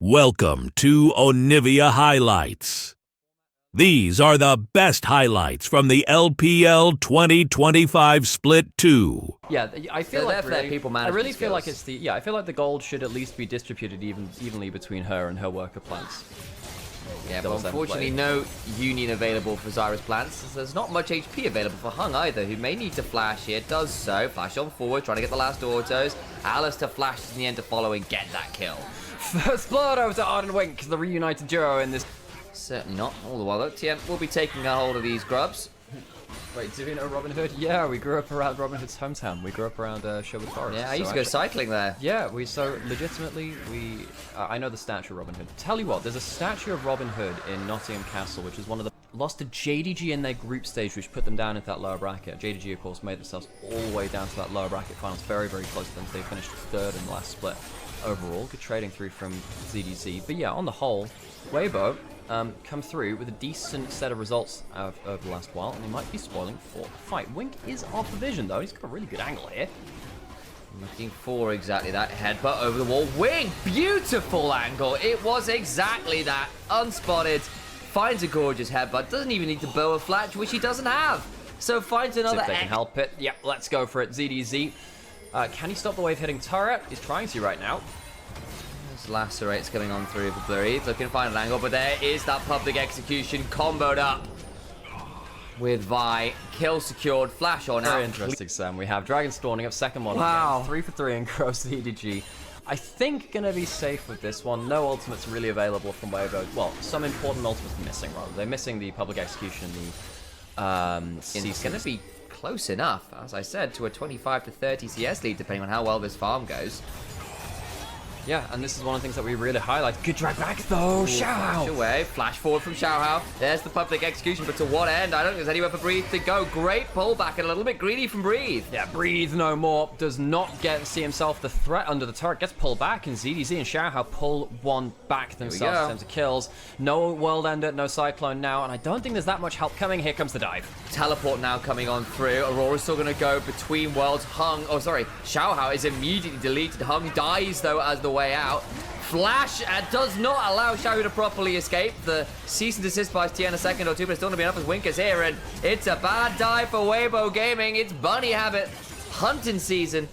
Welcome to Onivia Highlights. These are the best highlights from the LPL 2025 Split 2. Yeah, I feel like people I really feel like skills. it's I feel like the gold should at least be distributed evenly between her and her worker plants. Yeah, Still but seven unfortunately played. no union available for Zyra's plants. There's not much HP available for Hung either, who may need to flash here. Does so. Flash on forward, trying to get the last autos. Alistair flashes in the end to follow and get that kill. First blood over to Arden Wink, the reunited duo in this. Certainly not. All the while though, Tien will be taking a hold of these grubs. Wait, do you know Robin Hood? Yeah, we grew up around Robin Hood's hometown. We grew up around Sherwood Forest. Yeah, I used to go cycling there. Yeah, legitimately, I know the statue of Robin Hood. Tell you what, there's a statue of Robin Hood in Nottingham Castle, which is one of the... Lost to JDG in their group stage, which put them down into that lower bracket. JDG, of course, made themselves all the way down to that lower bracket finals. Very, very close to them. They finished third in the last split overall. Good trading through from ZDZ. But yeah, on the whole, Weibo come through with a decent set of results over the last while, and he might be spoiling for the fight. Wink is off the vision, though. He's got a really good angle here. Looking for exactly that headbutt over the wall. Wing, beautiful angle. It was exactly that. Unspotted. Finds a gorgeous headbutt. Doesn't even need to bow a flash, which he doesn't have. So finds another. If they can help it. Yep, let's go for it. ZDZ. Can he stop the wave hitting turret? He's trying to right now. There's lacerates coming on through for Blurry. He's looking to find an angle, but there is that public execution comboed up with Vi. Kill secured. Flash on out. Very interesting, Sam. We have Dragon Storming up second one. Wow. Again. 3 for 3 and cross the EDG. I think gonna be safe with this one. No ultimates really available from Weibo. Well, some important ultimates missing, rather. They're missing the public execution, It's going to be close enough, as I said, to a 25 to 30 CS lead, depending on how well this farm goes. Yeah, and this is one of the things that we really highlight. Good drag back, though. Flash away. Flash forward from Xiaohao. There's the public execution, but to what end? I don't think there's anywhere for Breathe to go. Great pullback and a little bit greedy from Breathe. Yeah, Breathe no more. Does not see himself the threat under the turret. Gets pulled back, and ZDZ and Xiaohao pull one back themselves in terms of kills. No World Ender, no Cyclone now, and I don't think there's that much help coming. Here comes the dive. Teleport now coming on through. Aurora's still going to go between worlds. Xiaohao is immediately deleted. Hung dies, though, as the way out. Flash does not allow Xiaohao to properly escape. The cease and desist by Tien a second or two, but it's still going to be enough as Winker's here, and it's a bad dive for Weibo Gaming. It's bunny habit, hunting season,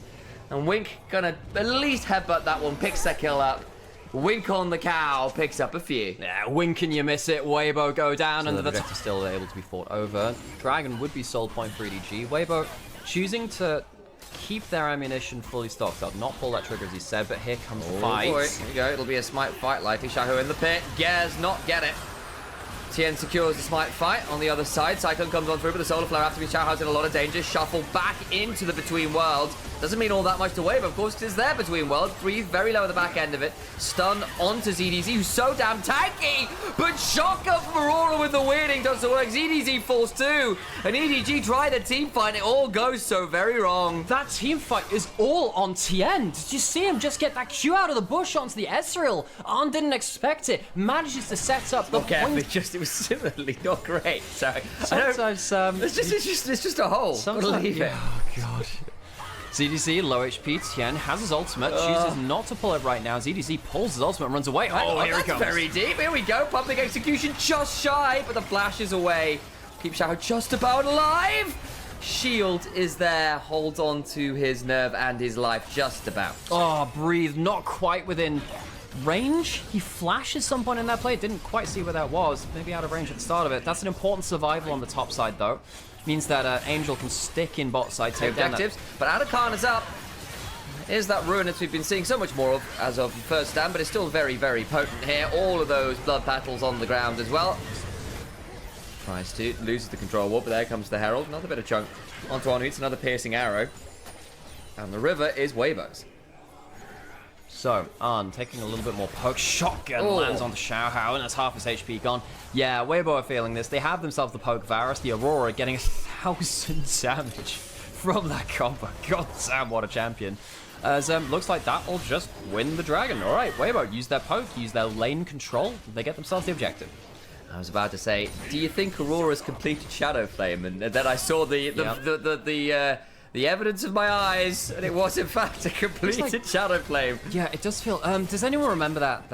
and Wink gonna at least headbutt that one, picks that kill up. Wink on the cow, picks up a few. Yeah, Wink and you miss it. Weibo go down, and the objective still able to be fought over. Dragon would be sold point for EDG. Weibo choosing to keep their ammunition fully stocked up, not pull that trigger as he said, but here comes the fight. Boy. Here we go, it'll be a smite fight, likely. Xiaohao in the pit, Does not get it. Tien secures the smite fight on the other side. Cyclone comes on through, but the solar flare after Xiaohao's in a lot of danger. Shuffle back into the between worlds. Doesn't mean all that much to Wave, of course, because it's there between worlds. Breathe very low at the back end of it. Stun onto ZDZ, who's so damn tanky. But shocker from Aurora with the weirding doesn't work. ZDZ falls too. And EDG try the team fight. It all goes so very wrong. That team fight is all on Tien. Did you see him just get that Q out of the bush onto the Ezreal? Arn didn't expect it. Manages to set up the point. It was similarly not great. So Sometimes it's just a hole. Leave it. Oh god. ZDZ, low HP, Tien has his ultimate, chooses not to pull it right now. ZDZ pulls his ultimate and runs away. Oh, here he comes. Very deep. Here we go. Public execution just shy, but the flash is away. Keep Xiaohao just about alive. Shield is there, holds on to his nerve and his life just about. Oh, Breathe, not quite within range. He flashed at some point in that play. Didn't quite see where that was. Maybe out of range at the start of it. That's an important survival on the top side, though. Means that Angel can stick in bot side, take objectives, but Adakan is up. Here's that Ruinous we've been seeing so much more of as of first stand, but it's still very, very potent here. All of those blood battles on the ground as well. Tries to, loses the control warp, but there comes the Herald. Another bit of chunk onto Onivia. It's another piercing arrow. And the river is Weibo's. So, Arn taking a little bit more poke. Shotgun lands on the Xiaohao, and that's half his HP gone. Yeah, Weibo are feeling this. They have themselves the poke. Varus, the Aurora, getting 1,000 damage from that combo. God damn, what a champion. As looks like that'll just win the Dragon. All right, Weibo, use their poke, use their lane control. They get themselves the objective. I was about to say, do you think Aurora's completed Shadow Flame? And then I saw the the evidence of my eyes, and it was in fact a completed Shadow Flame. Yeah, it does feel. Does anyone remember that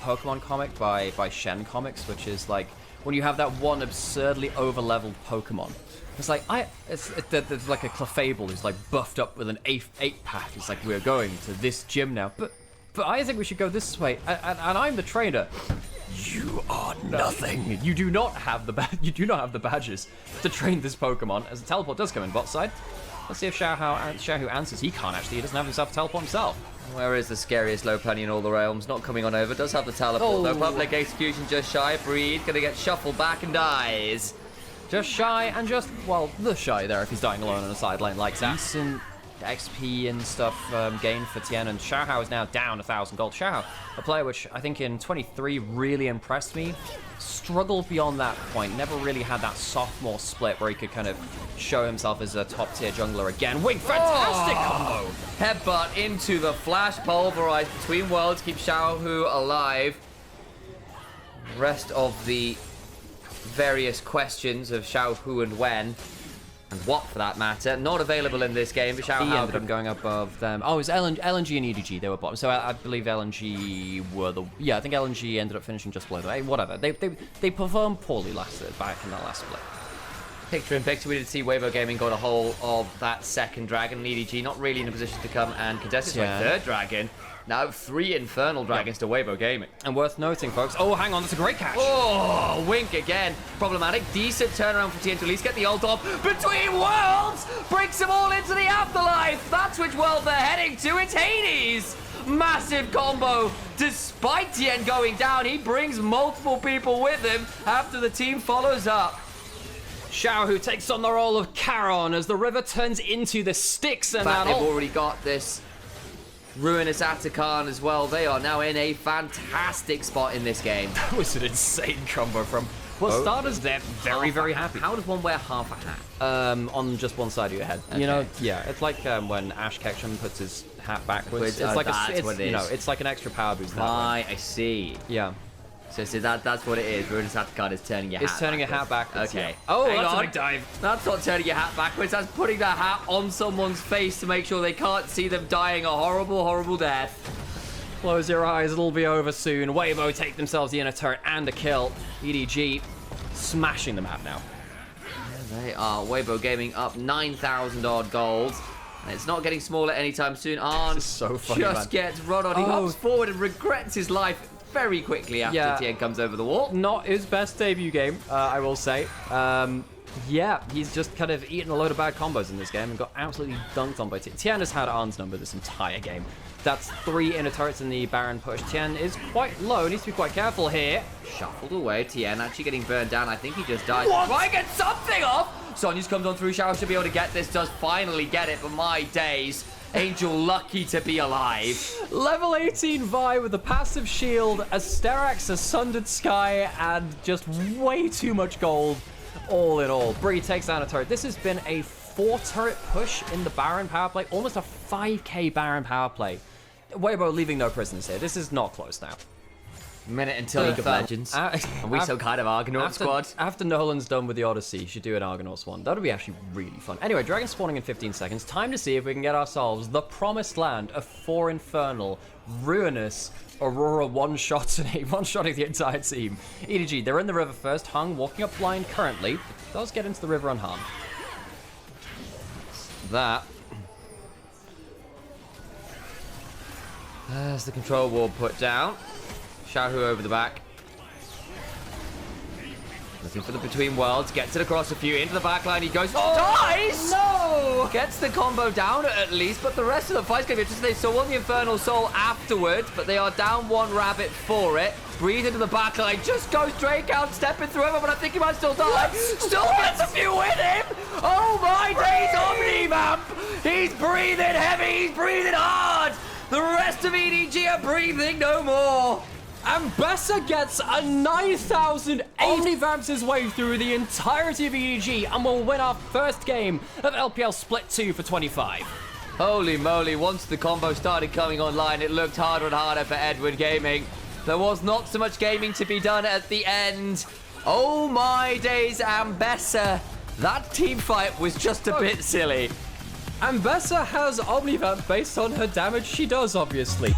Pokemon comic by Shen Comics, which is like when you have that one absurdly over-leveled Pokemon? It's like there's like a Clefable who's like buffed up with an 8-pack. It's like, we're going to this gym now, but I think we should go this way, and I'm the trainer. You are nothing. You do not have the badges to train this Pokemon. As the teleport does come in bot side. Let's see if Xiaohu answers. He can't actually. He doesn't have himself a teleport himself. Where is the scariest low penny in all the realms? Not coming on over. Does have the teleport though. Public execution just shy. Breed gonna get shuffled back and dies. Just shy and just, well, the shy there if he's dying alone on a side lane like that. Decent XP and stuff gained for Tien, and Xiaohu is now down 1,000 gold. Xiaohu, a player which I think in 23 really impressed me, struggled beyond that point, never really had that sophomore split where he could kind of show himself as a top tier jungler again. Wing, fantastic combo! Headbutt into the flash, pulverized between worlds, keep Xiaohu alive. Rest of the various questions of Xiaohu and when, and what for that matter, not available in this game, but Xiaohu ended up going above them. Oh, it was LNG and EDG, they were bottom. So I believe LNG were the... Yeah, I think LNG ended up finishing just below them. Hey, whatever. They performed poorly back in that last split. Picture in picture, we did see Weibo Gaming got a hold of that second dragon, and EDG not really in a position to come and contest his third dragon. Now 3 Infernal Dragons to Weibo Gaming. And worth noting, folks. Oh, hang on, that's a great catch. Oh, Wink again. Problematic. Decent turnaround for Tien to at least get the ult off. Between worlds! Brings them all into the afterlife. That's which world they're heading to. It's Hades. Massive combo. Despite Tien going down, he brings multiple people with him after the team follows up. Xiaohu takes on the role of Charon as the river turns into the Styx, and they've already got this Ruinous Atakan as well. They are now in a fantastic spot in this game. That was an insane combo from... Well, starters, they're very, very happy. How does one wear half a hat? On just one side of your head. Okay. You know, yeah, it's like when Ash Ketchum puts his hat backwards. It's like it's like an extra power boost. Right, I see. Yeah. So that's what it is. Ruinous Atakan is turning your hat. It's turning your hat backwards. Okay. Yeah. Oh, that's a big dive. That's not turning your hat backwards. That's putting the hat on someone's face to make sure they can't see them dying a horrible, horrible death. Close your eyes, it'll be over soon. Weibo take themselves the inner turret and a kill. EDG smashing the map now. There they are. Weibo Gaming up 9,000 odd gold. And it's not getting smaller anytime soon. Arn this is so funny, just gets run on. He hops forward and regrets his life very quickly after Tien comes over the wall. Not his best debut game, I will say. Yeah, he's just kind of eaten a load of bad combos in this game and got absolutely dunked on by Tien. Tien has had Arn's number this entire game. That's 3 inner turrets in the Baron push. Tien is quite low, needs to be quite careful here. Shuffled away, Tien actually getting burned down. I think he just died. Try and get something off! Sonya's comes on through, Xiao should be able to get this, does finally get it, but my days. Angel lucky to be alive. Level 18 Vi with a passive shield, a Sterak's, a Sundered Sky, and just way too much gold all in all. Bree takes down a turret. This has been a 4-turret push in the Baron power play, almost a 5k Baron power play. Weibo leaving no prisoners here. This is not close now. Minute until League of Legends. Are we some kind of Argonaut squad? After Nolan's done with the Odyssey, you should do an Argonauts one. That would be actually really fun. Anyway, Dragon spawning in 15 seconds. Time to see if we can get ourselves the promised land of 4 Infernal, Ruinous, Aurora one-shotting the entire team. EDG, they're in the river first. Hung walking up blind currently. Does get into the river unharmed. That. There's the control wall put down. Xiaohu over the back. Looking for the between worlds. Gets it across a few. Into the back line he goes. Dies! No! Gets the combo down at least, but the rest of the fight's going to be interesting. They still want the Infernal Soul afterwards, but they are down 1 rabbit for it. Breathe into the back line. Just goes Drake out, stepping through him, but I think he might still die. Still gets a few with him! Oh my days, Omnivamp! He's breathing heavy, he's breathing hard! The rest of EDG are breathing no more! And Bessa gets a 9,000 Omnivamps his way through the entirety of EDG and will win our first game of LPL Split 2 for 25. Holy moly, once the combo started coming online, it looked harder and harder for Edward Gaming. There was not so much gaming to be done at the end. Oh my days, Ambessa. That team fight was just a bit silly. And Bessa has Omnivamp based on her damage she does, obviously.